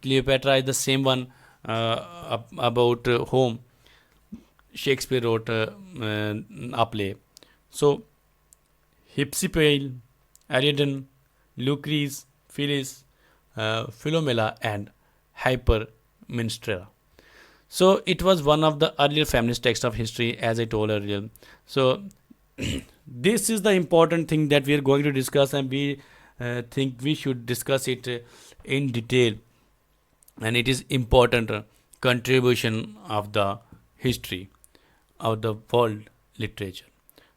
Cleopatra is the same one about whom Shakespeare wrote a play. So Hypsipyle, Ariadne, Lucrece, Phyllis, Philomela, and Hypermnestra. So it was one of the earlier feminist texts of history, as I told earlier. So this is the important thing that we are going to discuss, and we think we should discuss it in detail, and it is important contribution of the history of the world literature.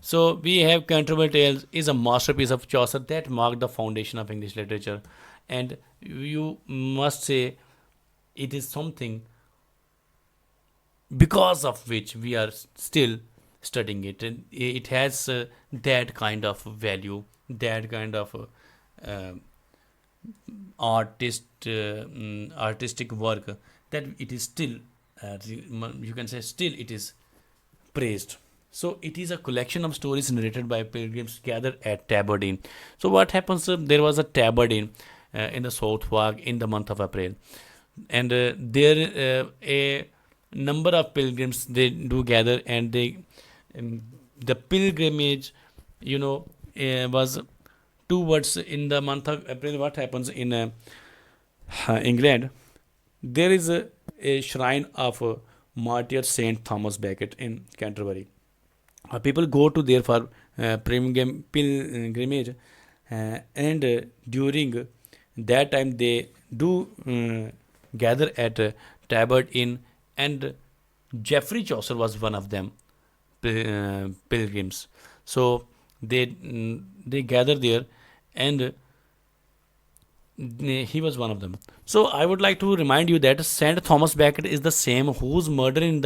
So we have Canterbury Tales is a masterpiece of Chaucer that marked the foundation of English literature, and you must say it is something because of which we are still studying it, and it has that kind of value, that kind of uh, artistic work, that it is still you can say still it is praised. So it is a collection of stories narrated by pilgrims gathered at Tabardine. So what happens? There was a Tabardine in the Southwark in the month of April, and there a number of pilgrims they do gather, and they um, the pilgrimage, you know, was towards in the month of April. What happens in England? There is a shrine of martyr Saint Thomas Becket in Canterbury. People go to there for pilgrimage, and during that time they do gather at Tabard Inn, and Geoffrey Chaucer was one of them pilgrims. So they gather there, and he was one of them. So I would like to remind you that Saint Thomas Becket is the same whose murder is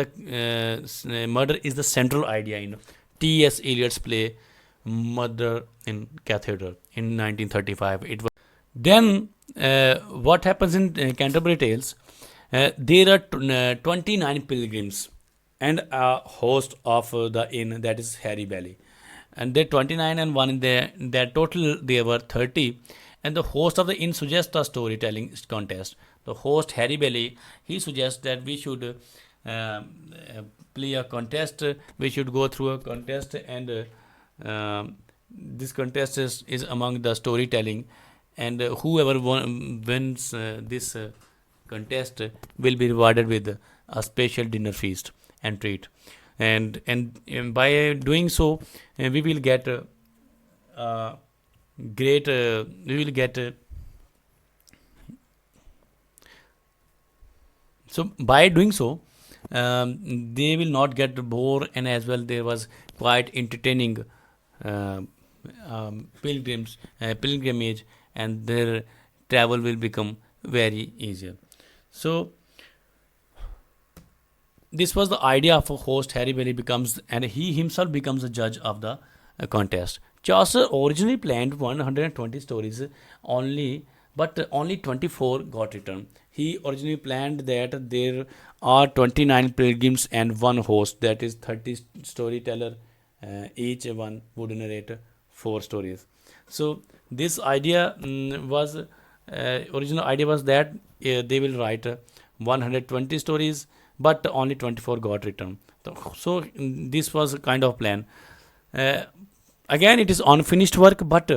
the central idea in T.S. Eliot's play Murder in Cathedral in 1935. It was then what happens in Canterbury Tales? There are 29 pilgrims and a host of the inn, that is Harry Bailey, and there 29 and one in there. That total there were 30, and the host of the inn suggests a storytelling contest. The host Harry Bailey, he suggests that we should play a contest. We should go through a contest, and this contest is among the storytelling, and whoever wins this contest will be rewarded with a special dinner feast and treat, and by doing so we will get great we will get so by doing so they will not get bored, and as well there was quite entertaining pilgrimage, and their travel will become very easier. So this was the idea of a host. Harry Bailey becomes, and he himself becomes a judge of the contest. Chaucer originally planned 120 stories only, but only 24 got written. He originally planned that there are 29 pilgrims and one host, that is 30 storyteller. Each one would narrate 4 stories. So this idea was original idea was that they will write 120 stories, but only 24 got written. So this was a kind of plan. Again, it is unfinished work, but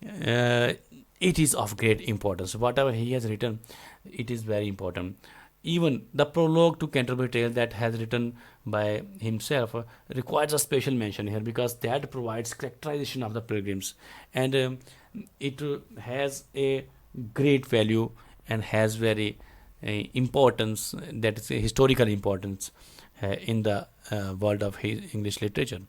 it is of great importance. Whatever he has written, it is very important. Even the prologue to Canterbury Tales that has written by himself requires a special mention here, because that provides characterization of the pilgrims, and it has a great value and has very importance, that is a historical importance in the world of English literature.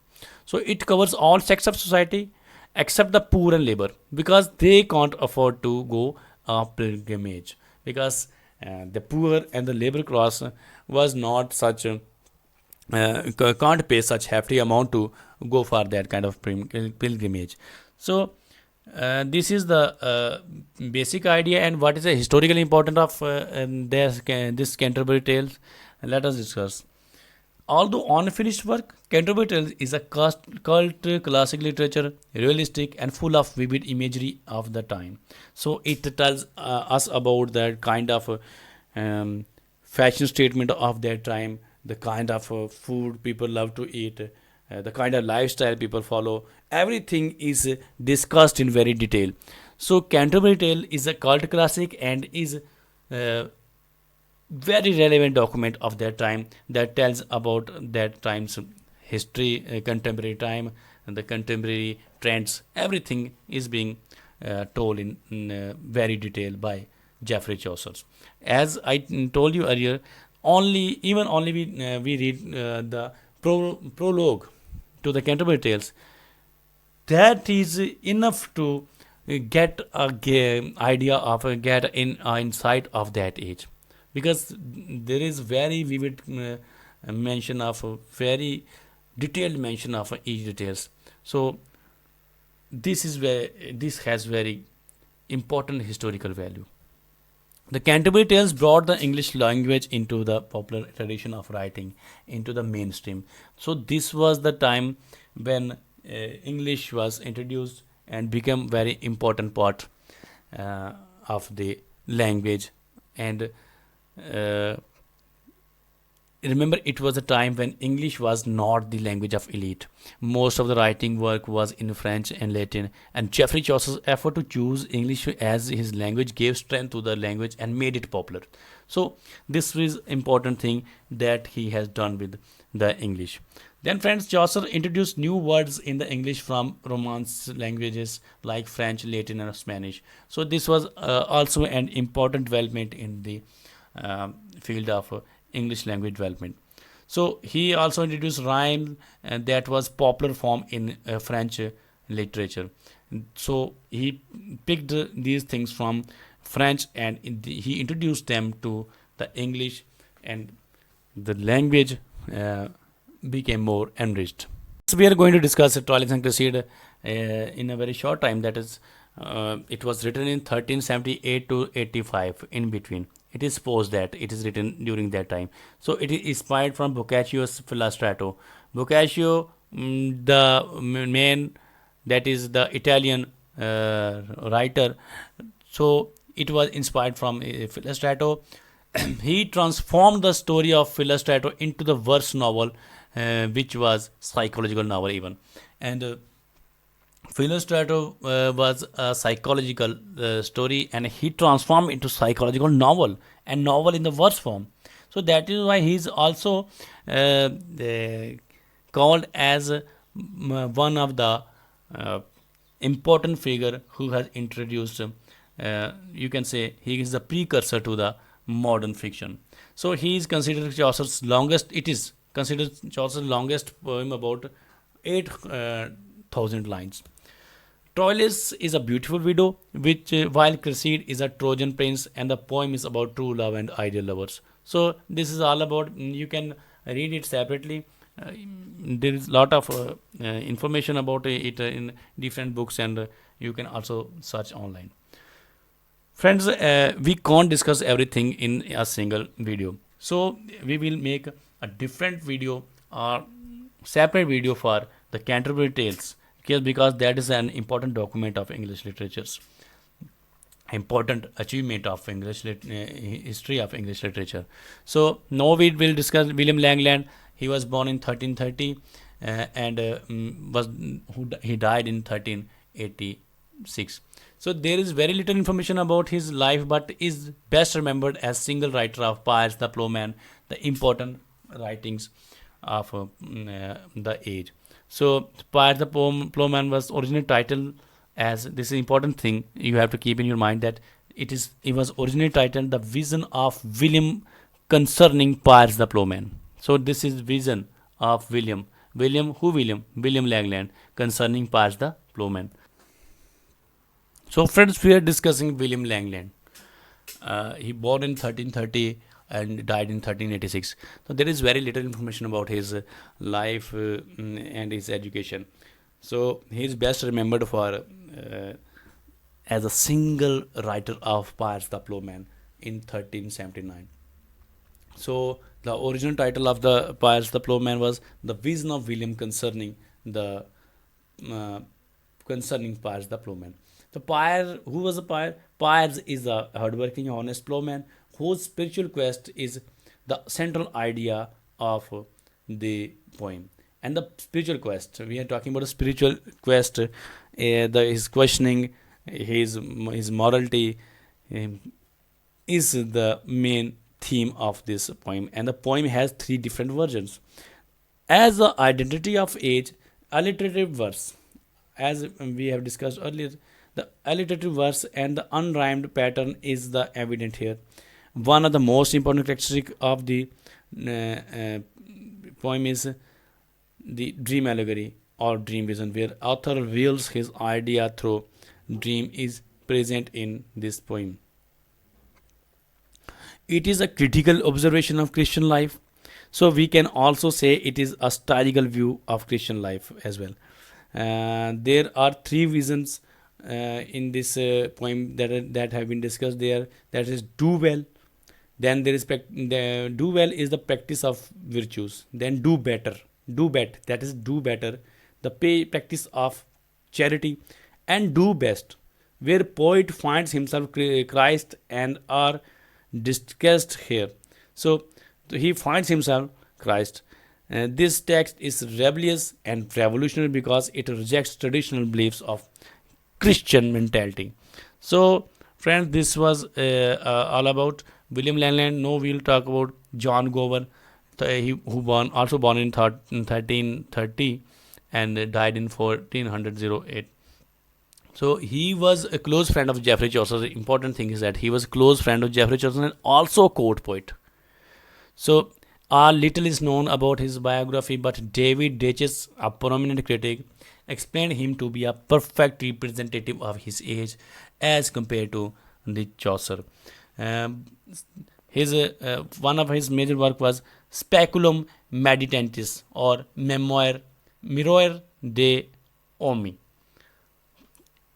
So it covers all sects of society except the poor and labor, because they can't afford to go a pilgrimage, because the poor and the labor class was not such can't pay such hefty amount to go for that kind of pilgrimage. So this is the basic idea, and what is the historical importance of this Canterbury Tales. Let us discuss. Although unfinished work, Canterbury Tales is a cult classic literature, realistic and full of vivid imagery of the time. So it tells us about that kind of fashion statement of that time, the kind of food people love to eat, the kind of lifestyle people follow. Everything is discussed in very detail. So Canterbury Tale is a cult classic and is very relevant document of that time, that tells about that time's history, contemporary time, and the contemporary trends. Everything is being told in very detail by Geoffrey Chaucer. As I told you earlier, only we read the prologue to the Canterbury Tales. That is enough to get a idea of get in insight of that age, because there is very vivid mention of very detailed mention of each details. So this is where this has very important historical value. The Canterbury Tales brought the English language into the popular tradition of writing, into the mainstream. So this was the time when English was introduced and became very important part of the language. And uh, remember, it was a time when English was not the language of elite. Most of the writing work was in French and Latin, and Geoffrey Chaucer's effort to choose English as his language gave strength to the language and made it popular. So this is important thing that he has done with the English. Then, friends, Chaucer introduced new words in the English from Romance languages like French, Latin, and Spanish. So this was also an important development in the field of English language development. So he also introduced rhyme, and that was popular form in French literature. So he picked these things from French, and he introduced them to the English, and the language became more enriched. So we are going to discuss Turbulence and Crusade in a very short time. That is, it was written in 1378 to 85, in between. It is supposed that it is written during that time. So it is inspired from Boccaccio's Filostrato. Boccaccio, the main, that is the Italian writer. So it was inspired from Filostrato. He transformed the story of Filostrato into the verse novel, which was psychological novel even. And Philostrato was a psychological story, and he transformed into psychological novel, and novel in the verse form. So that is why he is also called as one of the important figure who has introduced. You can say he is the precursor to the modern fiction. So he is considered Chaucer's longest. It is considered Chaucer's longest poem, about 8,000 lines. Troilus is a beautiful widow, which while Cresside is a Trojan prince, and the poem is about true love and ideal lovers. So this is all about. You can read it separately. There is a lot of information about it in different books, and you can also search online. Friends, we can't discuss everything in a single video, so we will make a different video or separate video for the Canterbury Tales, because that is an important document of English literatures, important achievement of history of English literature. So now we will discuss William Langland. He was born in 1330 and he died in 1386. So there is very little information about his life, but is best remembered as single writer of Piers the Plowman, the important writings of the age. So Piers the Plowman was originally titled as, this is important thing you have to keep in your mind, that it was originally titled The Vision of William Concerning Piers the Plowman. So this is vision of William. William Langland concerning Piers the Plowman. So friends, we are discussing William Langland. He born in 1330 and died in 1386. So there is very little information about his life and his education. So he is best remembered for as a single writer of Piers the Plowman in 1379. So the original title of the Piers the Plowman was The Vision of William Concerning Piers the Plowman. So who was a Piers? Piers is a hardworking, honest plowman whose spiritual quest is the central idea of the poem. And the spiritual quest, we are talking about a spiritual quest. His questioning, his morality is the main theme of this poem. And the poem has 3 different versions. As the identity of age, alliterative verse, as we have discussed earlier, The alliterative verse and the unrhymed pattern is the evident here. One of the most important characteristics of the uh, poem is the dream allegory or dream vision, where author reveals his idea through dream is present in this poem. It is a critical observation of Christian life. So we can also say it is a stylical view of Christian life as well. There are three visions in this poem that have been discussed there. That is do well. Then there is the do well is the practice of virtues. Then do better, do bet, that is do better, the practice of charity, and do best, where poet finds himself Christ and are discussed here. So he finds himself Christ. This text is rebellious and revolutionary because it rejects traditional beliefs of Christian mentality. So, friends, this was all about William Langland. Now we'll talk about John Gower, also born in 1330 and died in 1408. So he was a close friend of Geoffrey Chaucer. The important thing is that he was a close friend of Geoffrey Chaucer and also a court poet. So little is known about his biography, but David Duchess, a prominent critic, explained him to be a perfect representative of his age as compared to the Chaucer. Um, his one of his major work was Speculum Meditatis or Memoir de Omi,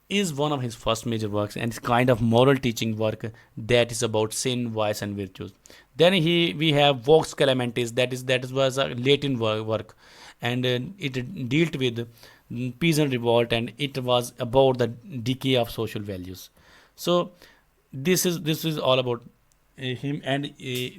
is one of his first major works, and it's kind of moral teaching work that is about sin, vice, and virtues. Then we have Vox Clementis, that was a Latin work, and it dealt with peasant revolt, and it was about the decay of social values. So this is all about him, and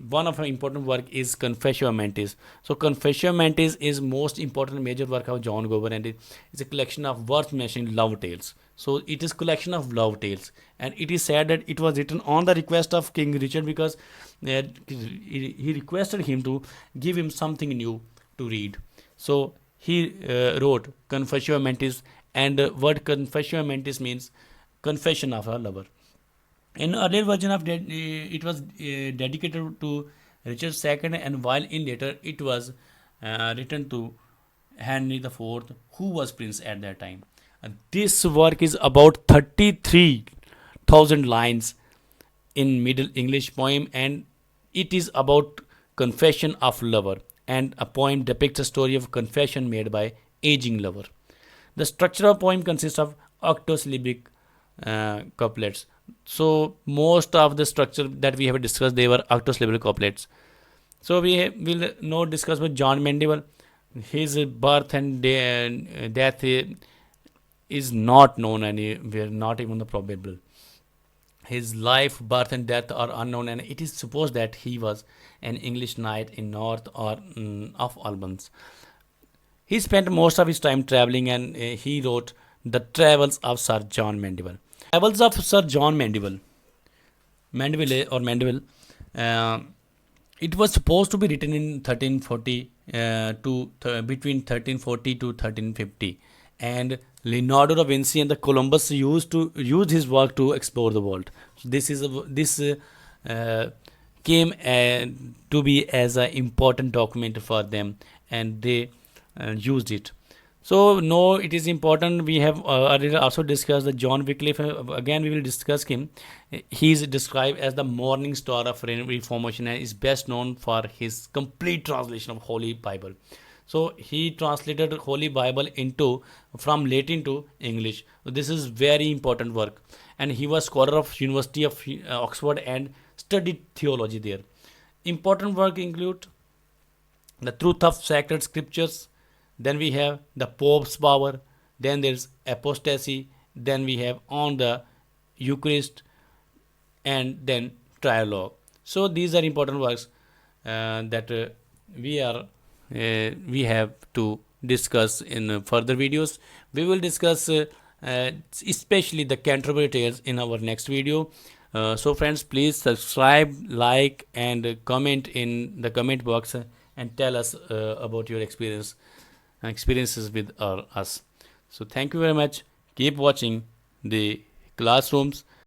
one of her important work is Confessio Mentis. So Confessio Mentis is most important major work of John Gower, and it is a collection of worth mentioning love tales. So it is collection of love tales, and it is said that it was written on the request of King Richard, because he requested him to give him something new to read. So he wrote Confessio Mentis, and word Confessio Mentis means confession of a lover. In earlier version of it was dedicated to Richard II, and while in later it was written to Henry IV, who was prince at that time. This work is about 33,000 lines in Middle English poem, and it is about confession of lover, and a poem depicts a story of confession made by aging lover. The structure of poem consists of octosyllabic couplets. So most of the structure that we have discussed, they were octosyllable couplets. So will now discuss with John Mandeville. His birth and death is not known anywhere, not even the probable. His life, birth, and death are unknown, and it is supposed that he was an English knight in north or of Albans. He spent most of his time traveling, and he wrote the Travels of Sir John Mandeville. Travels of Sir John Mandeville. Uh, it was supposed to be written in 1340 between 1340 to 1350, and Leonardo da Vinci and the Columbus used his work to explore the world. So this came to be as an important document for them, and they used it. So no, it is important. We have also discussed the John Wycliffe. Again, we will discuss him. He is described as the morning star of Reformation, and is best known for his complete translation of Holy Bible. So he translated Holy Bible from Latin to English. So this is very important work, and he was scholar of University of Oxford and studied theology there. Important work include the Truth of Sacred Scriptures. Then we have the Pope's Power. Then there's Apostasy. Then we have On the Eucharist, and then Trialogue. So these are important works that we have to discuss in further videos. We will discuss especially the Canterbury Tales in our next video. So friends, please subscribe, like, and comment in the comment box, and tell us about your experiences with us. So thank you very much. Keep watching the classrooms